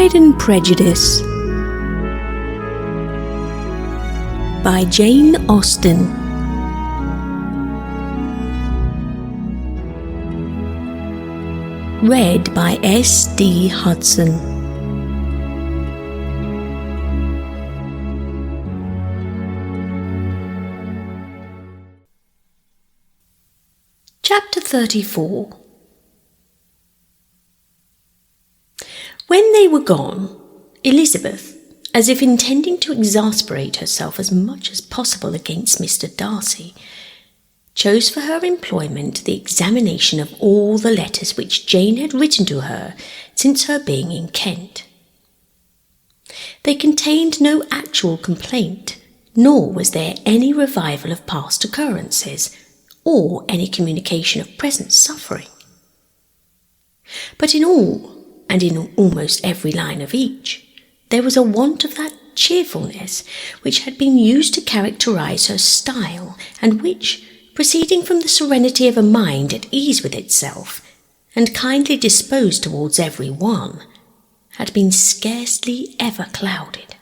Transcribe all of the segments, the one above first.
Pride and Prejudice by Jane Austen. Read by S.D. Hudson. Chapter 34. When they were gone, Elizabeth, as if intending to exasperate herself as much as possible against Mr. Darcy, chose for her employment the examination of all the letters which Jane had written to her since her being in Kent. They contained no actual complaint, nor was there any revival of past occurrences, or any communication of present suffering. But in all, and in almost every line of each, there was a want of that cheerfulness which had been used to characterize her style, and which, proceeding from the serenity of a mind at ease with itself, and kindly disposed towards every one, had been scarcely ever clouded.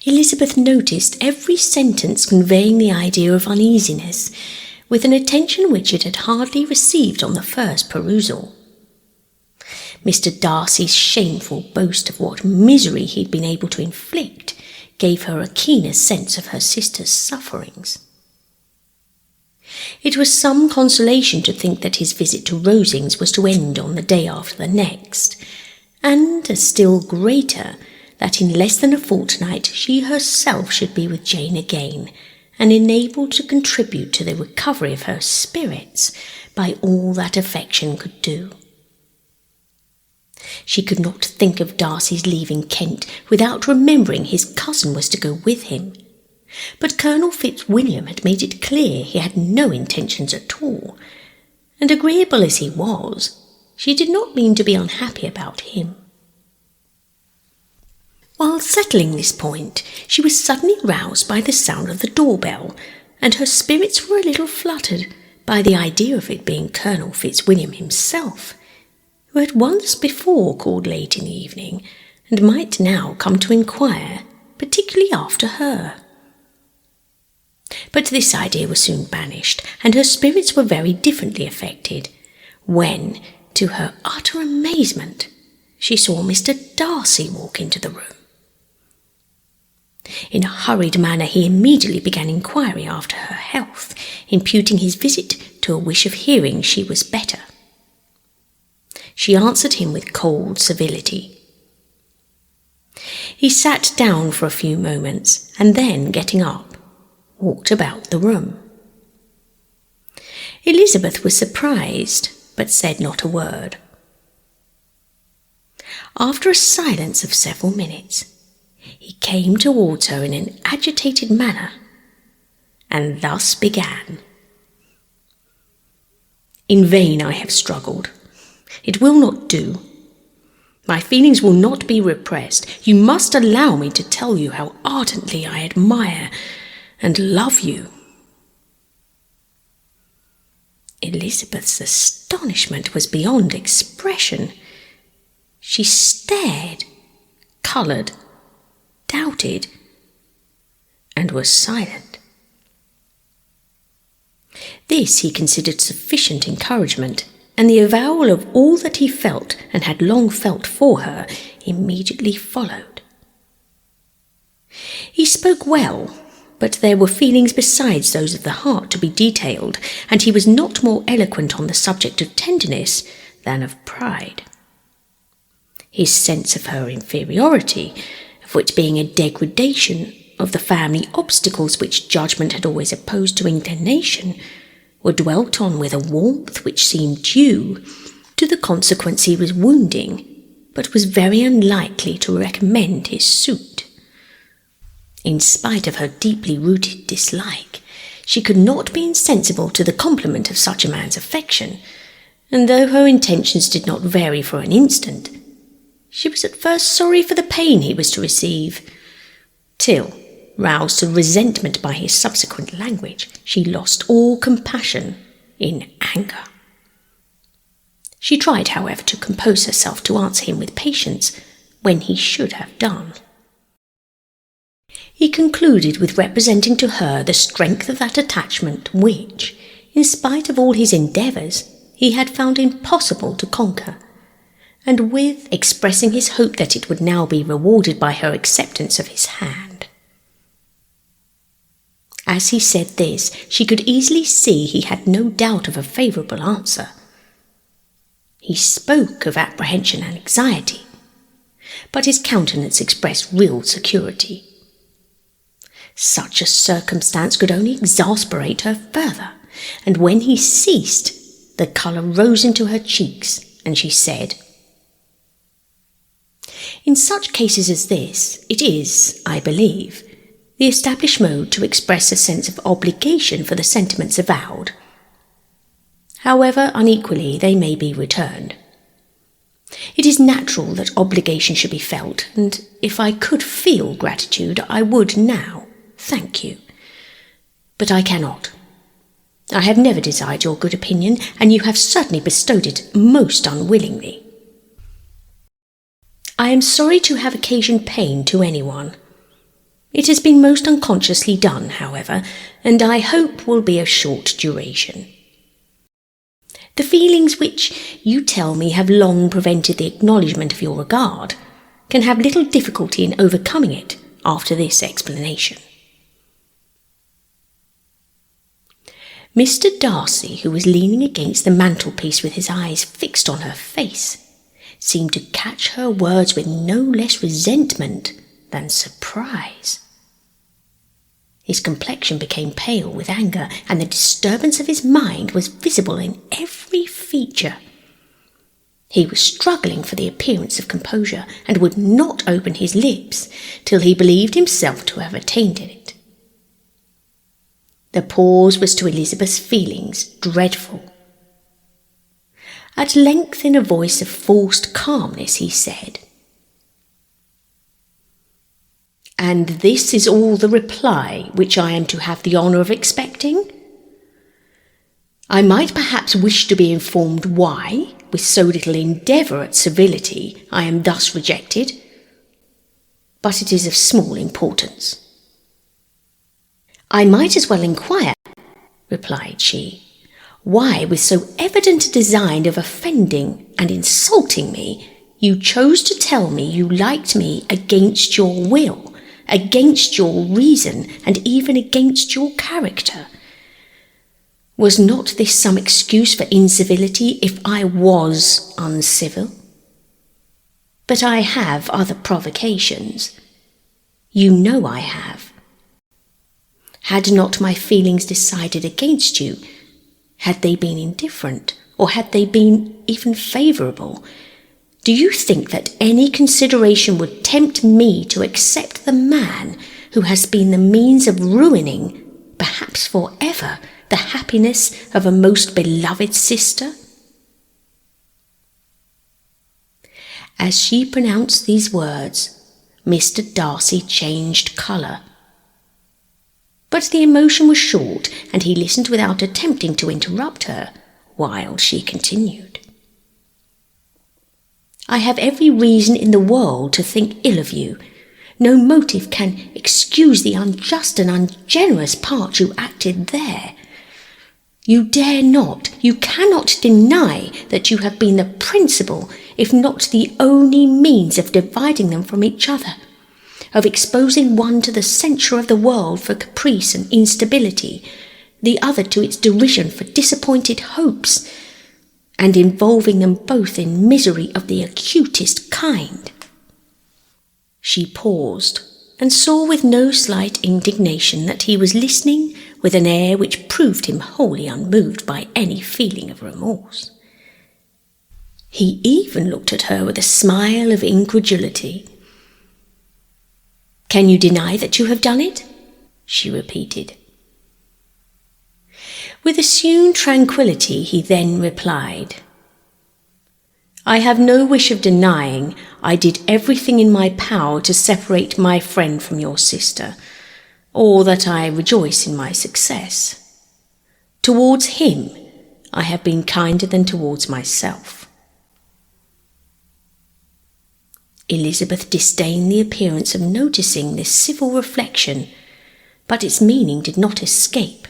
Elizabeth noticed every sentence conveying the idea of uneasiness, with an attention which it had hardly received on the first perusal. Mr. Darcy's shameful boast of what misery he had been able to inflict gave her a keener sense of her sister's sufferings. It was some consolation to think that his visit to Rosings was to end on the day after the next, and a still greater that in less than a fortnight she herself should be with Jane again, and enabled to contribute to the recovery of her spirits by all that affection could do. She could not think of Darcy's leaving Kent without remembering his cousin was to go with him. But Colonel Fitzwilliam had made it clear he had no intentions at all, and agreeable as he was, she did not mean to be unhappy about him. While settling this point, she was suddenly roused by the sound of the doorbell, and her spirits were a little fluttered by the idea of it being Colonel Fitzwilliam himself, who had once before called late in the evening, and might now come to inquire, particularly after her. But this idea was soon banished, and her spirits were very differently affected, when, to her utter amazement, she saw Mr. Darcy walk into the room. In a hurried manner he immediately began inquiry after her health, imputing his visit to a wish of hearing she was better. She answered him with cold civility. He sat down for a few moments, and then, getting up, walked about the room. Elizabeth was surprised, but said not a word. After a silence of several minutes, he came towards her in an agitated manner, and thus began. "In vain I have struggled. It will not do. My feelings will not be repressed. You must allow me to tell you how ardently I admire and love you." Elizabeth's astonishment was beyond expression. She stared, coloured, doubted, and was silent. This he considered sufficient encouragement, and the avowal of all that he felt and had long felt for her immediately followed. He spoke well, but there were feelings besides those of the heart to be detailed, and he was not more eloquent on the subject of tenderness than of pride. His sense of her inferiority, of which being a degradation of the family obstacles which judgment had always opposed to inclination, were dwelt on with a warmth which seemed due to the consequence he was wounding, but was very unlikely to recommend his suit. In spite of her deeply rooted dislike, she could not be insensible to the compliment of such a man's affection, and though her intentions did not vary for an instant, she was at first sorry for the pain he was to receive, till, roused to resentment by his subsequent language, she lost all compassion in anger. She tried, however, to compose herself to answer him with patience when he should have done. He concluded with representing to her the strength of that attachment which, in spite of all his endeavours, he had found impossible to conquer, and with expressing his hope that it would now be rewarded by her acceptance of his hand. As he said this, she could easily see he had no doubt of a favourable answer. He spoke of apprehension and anxiety, but his countenance expressed real security. Such a circumstance could only exasperate her further, and when he ceased, the colour rose into her cheeks, and she said, "In such cases as this, it is, I believe, the established mode to express a sense of obligation for the sentiments avowed. However unequally they may be returned. It is natural that obligation should be felt, and if I could feel gratitude, I would now thank you. But I cannot. I have never desired your good opinion, and you have certainly bestowed it most unwillingly. I am sorry to have occasioned pain to anyone. It has been most unconsciously done, however, and I hope will be of short duration. The feelings which you tell me have long prevented the acknowledgment of your regard can have little difficulty in overcoming it after this explanation." Mr. Darcy, who was leaning against the mantelpiece with his eyes fixed on her face, seemed to catch her words with no less resentment than surprise. His complexion became pale with anger, and the disturbance of his mind was visible in every feature. He was struggling for the appearance of composure, and would not open his lips till he believed himself to have attained it. The pause was to Elizabeth's feelings dreadful. At length, in a voice of forced calmness, he said, "And this is all the reply which I am to have the honour of expecting? I might perhaps wish to be informed why, with so little endeavour at civility, I am thus rejected, but it is of small importance." "I might as well inquire," replied she, "why, with so evident a design of offending and insulting me, you chose to tell me you liked me against your will, against your reason, and even against your character. Was not this some excuse for incivility if I was uncivil? But I have other provocations. You know I have. Had not my feelings decided against you, had they been indifferent, or had they been even favourable, do you think that any consideration would tempt me to accept the man who has been the means of ruining, perhaps for ever, the happiness of a most beloved sister?" As she pronounced these words, Mr. Darcy changed colour. But the emotion was short, and he listened without attempting to interrupt her, while she continued. "I have every reason in the world to think ill of you. No motive can excuse the unjust and ungenerous part you acted there. You dare not, you cannot deny that you have been the principal, if not the only means of dividing them from each other, of exposing one to the censure of the world for caprice and instability, the other to its derision for disappointed hopes, and involving them both in misery of the acutest kind." She paused, and saw with no slight indignation that he was listening with an air which proved him wholly unmoved by any feeling of remorse. He even looked at her with a smile of incredulity. "Can you deny that you have done it?" she repeated. With assumed tranquillity he then replied, "I have no wish of denying I did everything in my power to separate my friend from your sister, or that I rejoice in my success. Towards him I have been kinder than towards myself. Elizabeth disdained the appearance of noticing this civil reflection, but its meaning did not escape,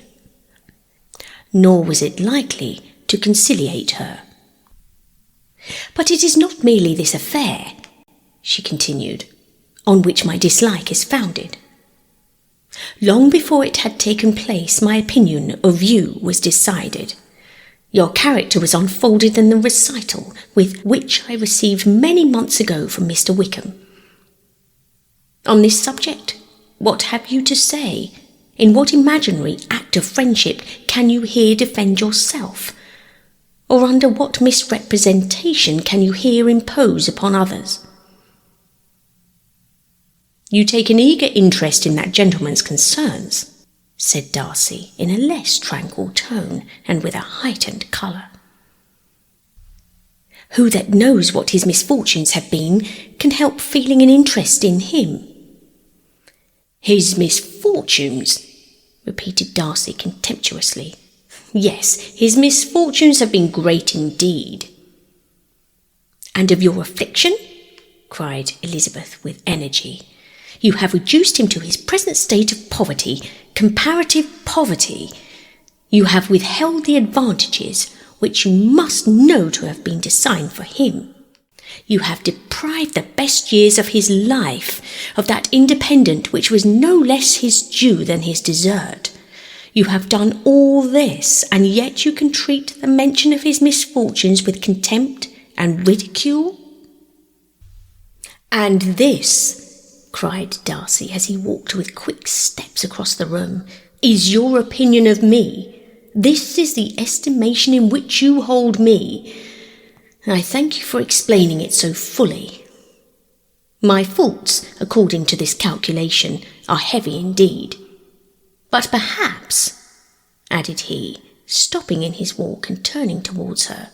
nor was it likely to conciliate her. "But it is not merely this affair," she continued, "on which my dislike is founded. Long before it had taken place, my opinion of you was decided. Your character was unfolded in the recital with which I received many months ago from Mr. Wickham. On this subject, what have you to say? In what imaginary act of friendship can you here defend yourself? Or under what misrepresentation can you here impose upon others?" "You take an eager interest in that gentleman's concerns," said Darcy in a less tranquil tone and with a heightened colour. "Who that knows what his misfortunes have been can help feeling an interest in him?" "His misfortunes?" repeated Darcy contemptuously. "Yes, his misfortunes have been great indeed." "And of your affliction?" cried Elizabeth with energy. "You have reduced him to his present state of poverty, comparative poverty. You have withheld the advantages which you must know to have been designed for him. You have deprived the best years of his life of that independence which was no less his due than his desert. You have done all this, and yet you can treat the mention of his misfortunes with contempt and ridicule?" "And this," cried Darcy as he walked with quick steps across the room, "is your opinion of me? This is the estimation in which you hold me? I thank you for explaining it so fully. My faults, according to this calculation, are heavy indeed. But perhaps," added he, stopping in his walk and turning towards her,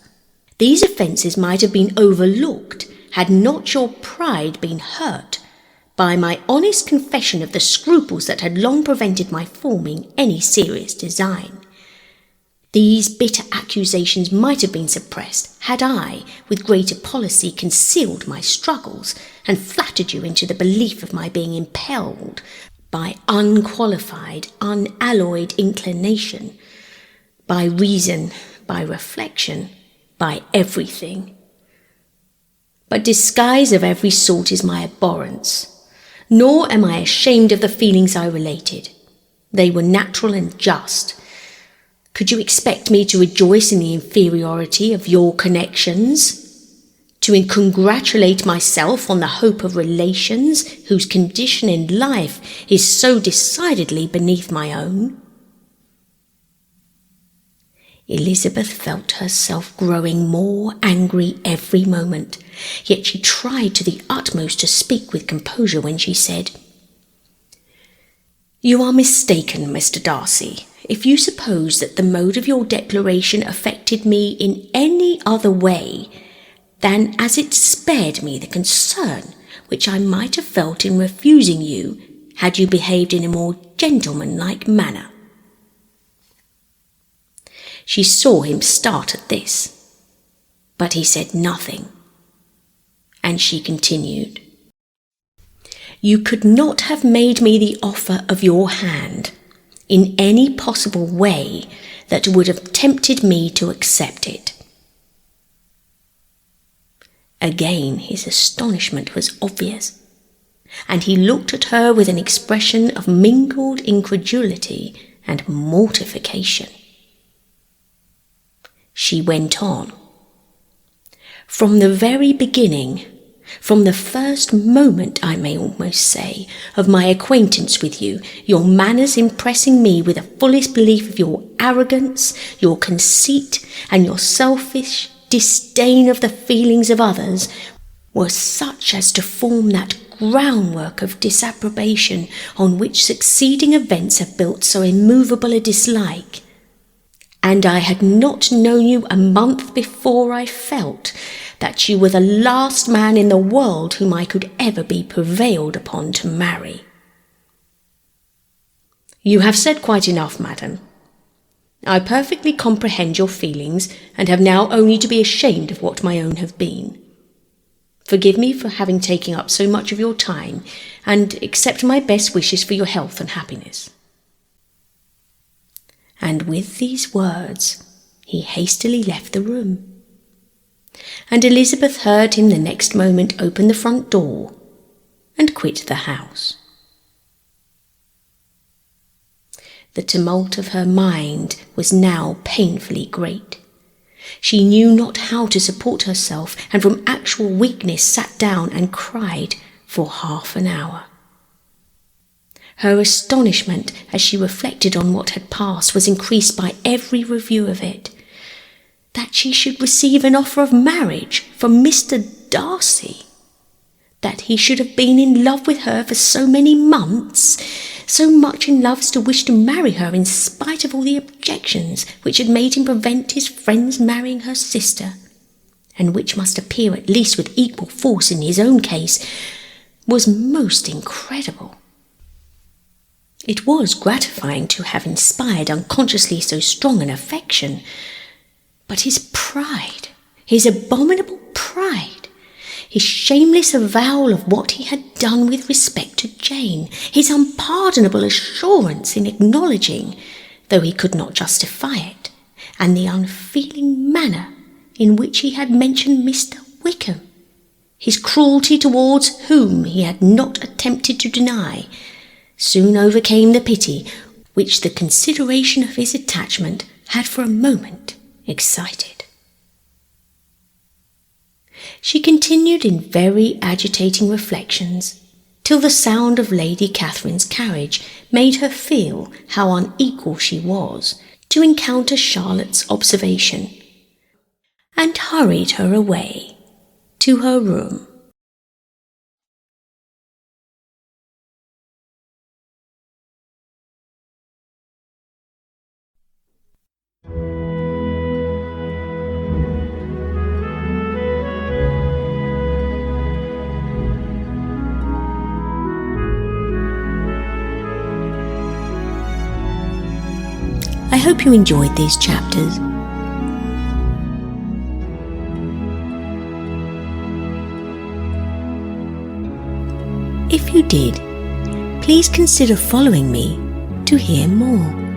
"these offences might have been overlooked had not your pride been hurt by my honest confession of the scruples that had long prevented my forming any serious design. These bitter accusations might have been suppressed had I, with greater policy, concealed my struggles, and flattered you into the belief of my being impelled by unqualified, unalloyed inclination, by reason, by reflection, by everything. But disguise of every sort is my abhorrence, nor am I ashamed of the feelings I related. They were natural and just. Could you expect me to rejoice in the inferiority of your connections? To congratulate myself on the hope of relations whose condition in life is so decidedly beneath my own?" Elizabeth felt herself growing more angry every moment, yet she tried to the utmost to speak with composure when she said, "You are mistaken, Mr. Darcy, if you suppose that the mode of your declaration affected me in any other way than as it spared me the concern which I might have felt in refusing you had you behaved in a more gentlemanlike manner." She saw him start at this, but he said nothing, and she continued, "You could not have made me the offer of your hand in any possible way that would have tempted me to accept it." Again his astonishment was obvious, and he looked at her with an expression of mingled incredulity and mortification. She went on, "From the very beginning, from the first moment, I may almost say, of my acquaintance with you, your manners impressing me with the fullest belief of your arrogance, your conceit, and your selfish disdain of the feelings of others, were such as to form that groundwork of disapprobation on which succeeding events have built so immovable a dislike. And I had not known you a month before I felt that you were the last man in the world whom I could ever be prevailed upon to marry." "You have said quite enough, madam. I perfectly comprehend your feelings, and have now only to be ashamed of what my own have been. Forgive me for having taken up so much of your time, and accept my best wishes for your health and happiness." And with these words, he hastily left the room. And Elizabeth heard him the next moment open the front door and quit the house. The tumult of her mind was now painfully great. She knew not how to support herself, and from actual weakness sat down and cried for half an hour. Her astonishment as she reflected on what had passed was increased by every review of it. That she should receive an offer of marriage from Mr. Darcy, that he should have been in love with her for so many months, so much in love as to wish to marry her in spite of all the objections which had made him prevent his friends marrying her sister, and which must appear at least with equal force in his own case, was most incredible. It was gratifying to have inspired unconsciously so strong an affection, but his pride, his abominable pride, his shameless avowal of what he had done with respect to Jane, his unpardonable assurance in acknowledging, though he could not justify it, and the unfeeling manner in which he had mentioned Mr. Wickham, his cruelty towards whom he had not attempted to deny, soon overcame the pity which the consideration of his attachment had for a moment excited. She continued in very agitating reflections till the sound of Lady Catherine's carriage made her feel how unequal she was to encounter Charlotte's observation, and hurried her away to her room. I hope you enjoyed these chapters. If you did, please consider following me to hear more.